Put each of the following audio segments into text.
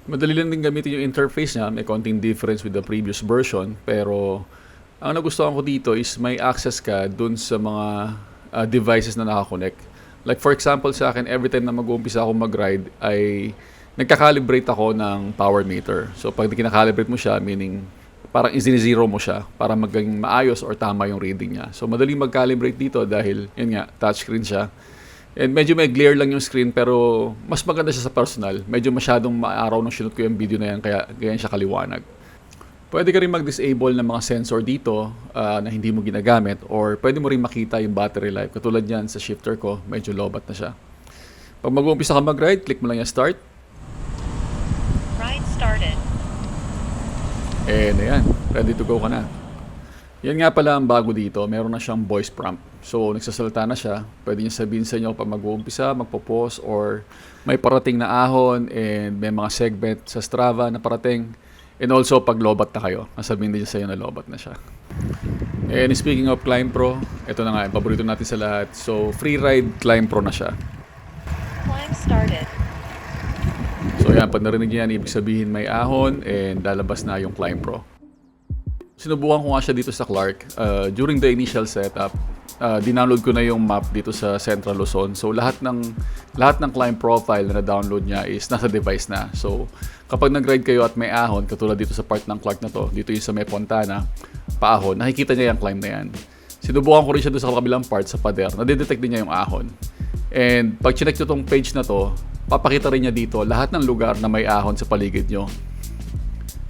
Madali lang din gamitin yung interface niya. May konting difference with the previous version. Pero ang nagustuhan ko dito is may access ka dun sa mga devices na nakakonect. Like for example sa akin, every time na mag-uumpisa ako mag-ride ay nagka-calibrate ako ng power meter. So pag kinakalibrate mo siya, meaning parang i-zero mo siya para maging maayos or tama yung reading niya. So madaling mag-calibrate dito dahil yun nga, touchscreen siya. And medyo may glare lang yung screen pero mas maganda siya sa personal. Medyo masyadong maaraw nung sinut ko yung video na yan kaya ganyan siya kaliwanag. Pwede ka rin mag-disable ng mga sensor dito na hindi mo ginagamit or pwede mo rin makita yung battery life. Katulad yan sa shifter ko, medyo lobat na siya. Pag mag-uumpisa ka mag-ride, click mo lang yung start. Ride started. And ayan, ready to go ka na. Yan nga pala ang bago dito, meron na siyang voice prompt. So nagsasalita na siya, pwede niya sabihin sa inyo pag mag-uumpisa, magpo-pause or may parating na ahon and may mga segment sa Strava na parating. And also pag lobat na kayo, masabihin din sa inyo na lobat na siya. And speaking of Climb Pro, ito na nga, yung paborito natin sa lahat. So free ride Climb Pro na siya. Climb started. So yan, pag narinig niyo yan, ibig sabihin may ahon and lalabas na yung Climb Pro. Sinubukan ko nga siya dito sa Clark. During the initial setup, dinownload ko na yung map dito sa Central Luzon. So lahat ng Climb profile na na-download niya is nasa device na. So kapag nag-ride kayo at may ahon, katulad dito sa part ng Clark na to, dito yung sa may Fontana, paahon, nakikita niya yung climb na yan. Sinubukan ko rin siya doon sa kabilang part sa pader, nadidetect din niya yung ahon. And pag chinek nyo tong page na to, papakita rin niya dito lahat ng lugar na may ahon sa paligid nyo.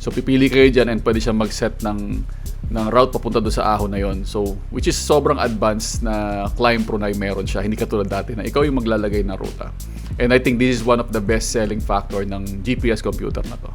So pipili kayo dyan and pwede siya mag-set ng route papunta doon sa ahon na yon. So which is sobrang advanced na Climb Pro na meron siya. Hindi katulad dati na ikaw yung maglalagay ng ruta. And I think this is one of the best selling factor ng GPS computer na to.